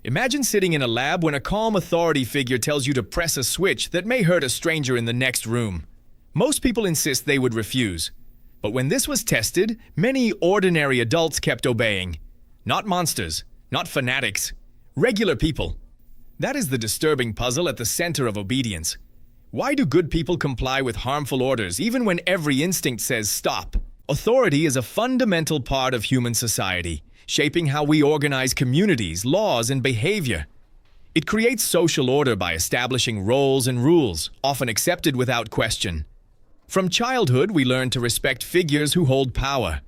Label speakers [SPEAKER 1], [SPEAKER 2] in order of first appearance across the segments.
[SPEAKER 1] Imagine sitting in a lab when a calm authority figure tells you to press a switch that may hurt a stranger in the next room. Most people insist they would refuse. But when this was tested, many ordinary adults kept obeying. Not monsters, not fanatics, regular people. That is the disturbing puzzle at the center of obedience. Why do good people comply with harmful orders even when every instinct says stop? Authority is a fundamental part of human society, shaping how we organize communities, laws, and behavior. It creates social order by establishing roles and rules, often accepted without question. From childhood, we learn to respect figures who hold power.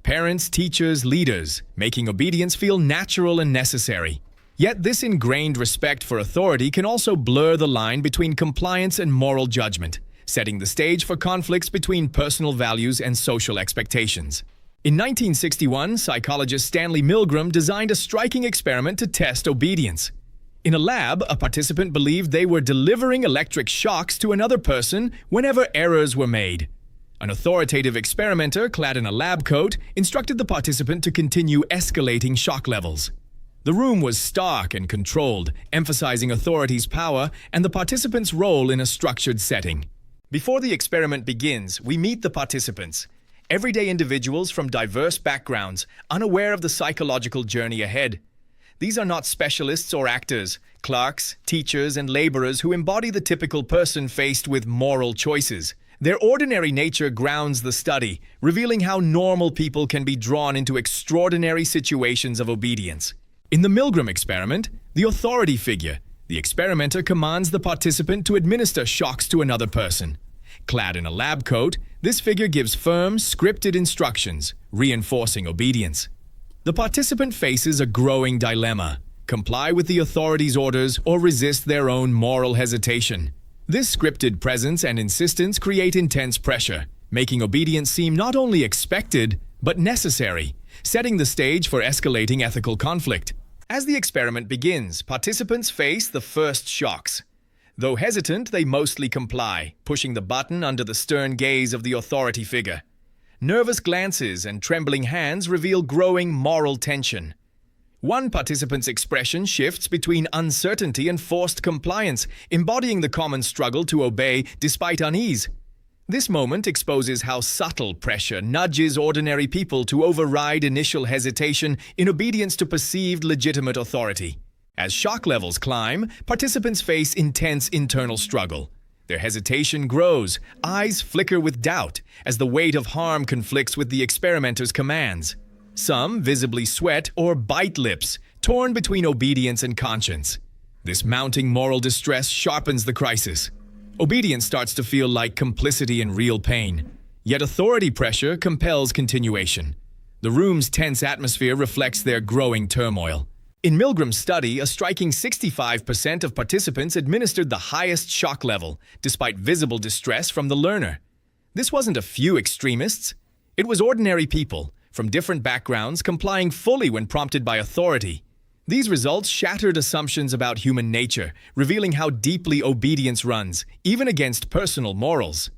[SPEAKER 1] Parents, teachers, leaders, making obedience feel natural and necessary. Yet this ingrained respect for authority can also blur the line between compliance and moral judgment, setting the stage for conflicts between personal values and social expectations. In 1961, psychologist Stanley Milgram designed a striking experiment to test obedience. In a lab, a participant believed they were delivering electric shocks to another person whenever errors were made. An authoritative experimenter, clad in a lab coat, instructed the participant to continue escalating shock levels. The room was stark and controlled, emphasizing authority's power and the participant's role in a structured setting. Before the experiment begins, we meet the participants, everyday individuals from diverse backgrounds, unaware of the psychological journey ahead. These are not specialists or actors, clerks, teachers, and laborers who embody the typical person faced with moral choices. Their ordinary nature grounds the study, revealing how normal people can be drawn into extraordinary situations of obedience. In the Milgram experiment, the authority figure, the experimenter commands the participant to administer shocks to another person. Clad in a lab coat, this figure gives firm, scripted instructions, reinforcing obedience. The participant faces a growing dilemma: comply with the authority's orders or resist their own moral hesitation. This scripted presence and insistence create intense pressure, making obedience seem not only expected, but necessary, setting the stage for escalating ethical conflict. As the experiment begins, participants face the first shocks. Though hesitant, they mostly comply, pushing the button under the stern gaze of the authority figure. Nervous glances and trembling hands reveal growing moral tension. One participant's expression shifts between uncertainty and forced compliance, embodying the common struggle to obey despite unease. This moment exposes how subtle pressure nudges ordinary people to override initial hesitation in obedience to perceived legitimate authority. As shock levels climb, participants face intense internal struggle. Their hesitation grows, eyes flicker with doubt, as the weight of harm conflicts with the experimenter's commands. Some visibly sweat or bite lips, torn between obedience and conscience. This mounting moral distress sharpens the crisis. Obedience starts to feel like complicity in real pain. Yet authority pressure compels continuation. The room's tense atmosphere reflects their growing turmoil. In Milgram's study, a striking 65% of participants administered the highest shock level, despite visible distress from the learner. This wasn't a few extremists. It was ordinary people, from different backgrounds, complying fully when prompted by authority. These results shattered assumptions about human nature, revealing how deeply obedience runs, even against personal morals.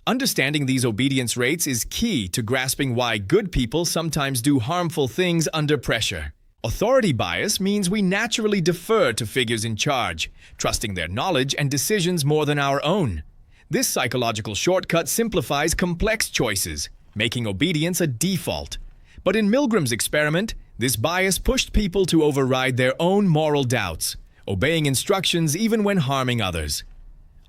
[SPEAKER 1] Understanding these obedience rates is key to grasping why good people sometimes do harmful things under pressure. Authority bias means we naturally defer to figures in charge, trusting their knowledge and decisions more than our own. This psychological shortcut simplifies complex choices, making obedience a default. But in Milgram's experiment, this bias pushed people to override their own moral doubts, obeying instructions even when harming others.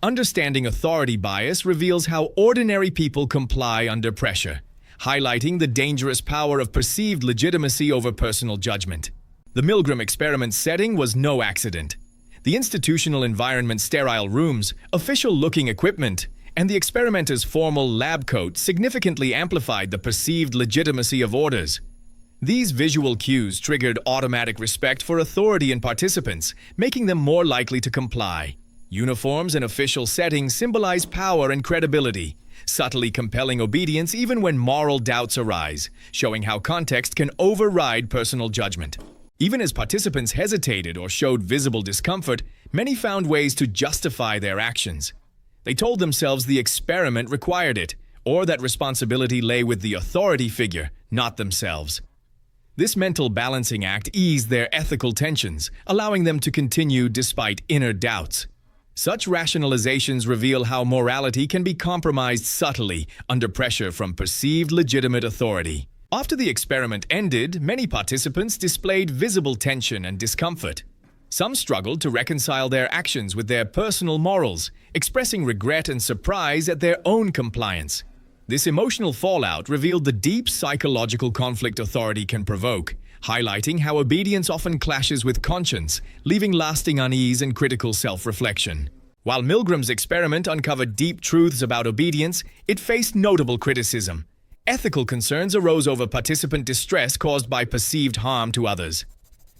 [SPEAKER 1] Understanding authority bias reveals how ordinary people comply under pressure, highlighting the dangerous power of perceived legitimacy over personal judgment. The Milgram experiment's setting was no accident. The institutional environment's sterile rooms, official-looking equipment, and the experimenter's formal lab coat significantly amplified the perceived legitimacy of orders. These visual cues triggered automatic respect for authority in participants, making them more likely to comply. Uniforms and official settings symbolize power and credibility, subtly compelling obedience even when moral doubts arise, showing how context can override personal judgment. Even as participants hesitated or showed visible discomfort, many found ways to justify their actions. They told themselves the experiment required it, or that responsibility lay with the authority figure, not themselves. This mental balancing act eased their ethical tensions, allowing them to continue despite inner doubts. Such rationalizations reveal how morality can be compromised subtly under pressure from perceived legitimate authority. After the experiment ended, many participants displayed visible tension and discomfort. Some struggled to reconcile their actions with their personal morals, expressing regret and surprise at their own compliance. This emotional fallout revealed the deep psychological conflict authority can provoke, highlighting how obedience often clashes with conscience, leaving lasting unease and critical self-reflection. While Milgram's experiment uncovered deep truths about obedience, it faced notable criticism. Ethical concerns arose over participant distress caused by perceived harm to others.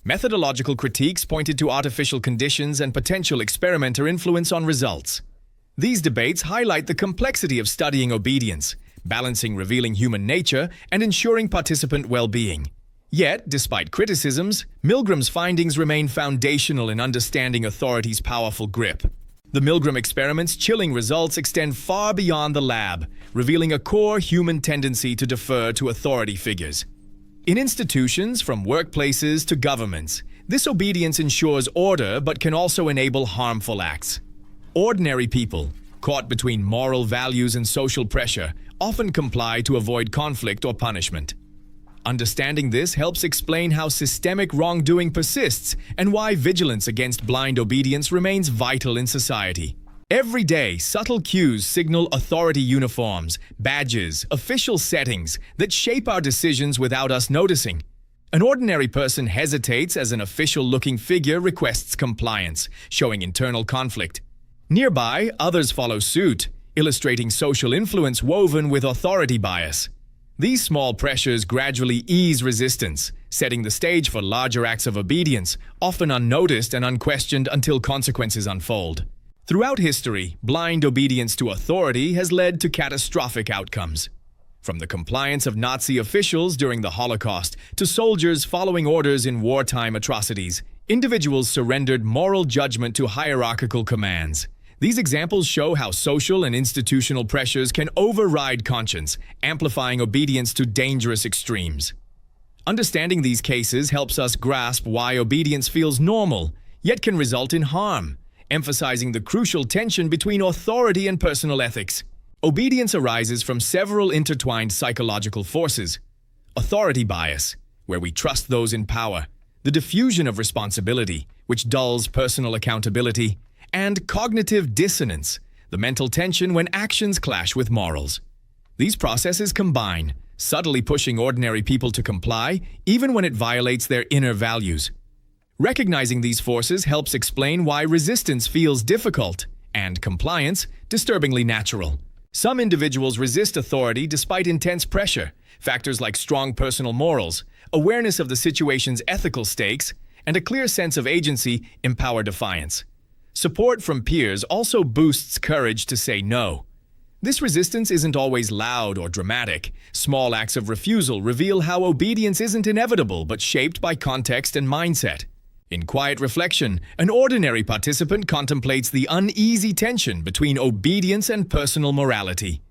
[SPEAKER 1] Methodological critiques pointed to artificial conditions and potential experimenter influence on results. These debates highlight the complexity of studying obedience, balancing revealing human nature and ensuring participant well-being. Yet, despite criticisms, Milgram's findings remain foundational in understanding authority's powerful grip. The Milgram experiment's chilling results extend far beyond the lab, revealing a core human tendency to defer to authority figures. In institutions, from workplaces to governments, this obedience ensures order but can also enable harmful acts. Ordinary people, caught between moral values and social pressure, often comply to avoid conflict or punishment. Understanding this helps explain how systemic wrongdoing persists and why vigilance against blind obedience remains vital in society. Every day, subtle cues signal authority uniforms, badges, official settings that shape our decisions without us noticing. An ordinary person hesitates as an official-looking figure requests compliance, showing internal conflict. Nearby, others follow suit, illustrating social influence woven with authority bias. These small pressures gradually ease resistance, setting the stage for larger acts of obedience, often unnoticed and unquestioned until consequences unfold. Throughout history, blind obedience to authority has led to catastrophic outcomes. From the compliance of Nazi officials during the Holocaust to soldiers following orders in wartime atrocities, individuals surrendered moral judgment to hierarchical commands. These examples show how social and institutional pressures can override conscience, amplifying obedience to dangerous extremes. Understanding these cases helps us grasp why obedience feels normal, yet can result in harm, emphasizing the crucial tension between authority and personal ethics. Obedience arises from several intertwined psychological forces: authority bias, where we trust those in power; the diffusion of responsibility, which dulls personal accountability; and cognitive dissonance, the mental tension when actions clash with morals. These processes combine, subtly pushing ordinary people to comply, even when it violates their inner values. Recognizing these forces helps explain why resistance feels difficult, and compliance disturbingly natural. Some individuals resist authority despite intense pressure. Factors like strong personal morals, awareness of the situation's ethical stakes, and a clear sense of agency empower defiance. Support from peers also boosts courage to say no. This resistance isn't always loud or dramatic. Small acts of refusal reveal how obedience isn't inevitable but shaped by context and mindset. In quiet reflection, an ordinary participant contemplates the uneasy tension between obedience and personal morality.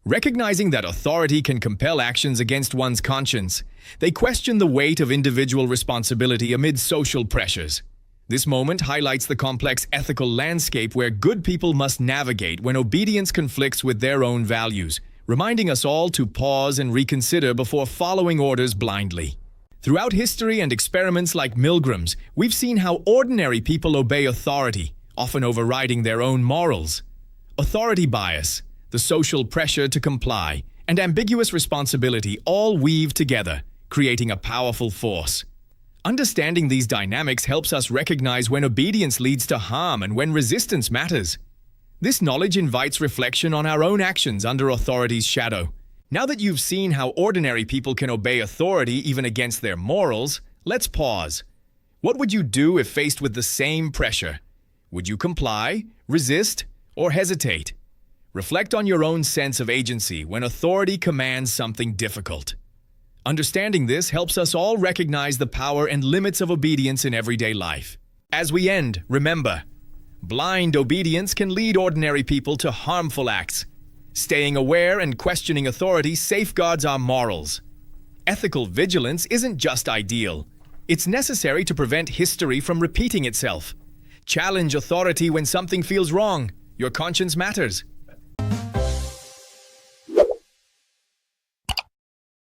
[SPEAKER 1] Recognizing that authority can compel actions against one's conscience, they question the weight of individual responsibility amid social pressures. This moment highlights the complex ethical landscape where good people must navigate when obedience conflicts with their own values, reminding us all to pause and reconsider before following orders blindly. Throughout history and experiments like Milgram's, we've seen how ordinary people obey authority, often overriding their own morals. Authority bias, the social pressure to comply, and ambiguous responsibility all weave together, creating a powerful force. Understanding these dynamics helps us recognize when obedience leads to harm and when resistance matters. This knowledge invites reflection on our own actions under authority's shadow. Now that you've seen how ordinary people can obey authority even against their morals, let's pause. What would you do if faced with the same pressure? Would you comply, resist, or hesitate? Reflect on your own sense of agency when authority commands something difficult. Understanding this helps us all recognize the power and limits of obedience in everyday life. As we end, remember, blind obedience can lead ordinary people to harmful acts. Staying aware and questioning authority safeguards our morals. Ethical vigilance isn't just ideal. It's necessary to prevent history from repeating itself. Challenge authority when something feels wrong. Your conscience matters.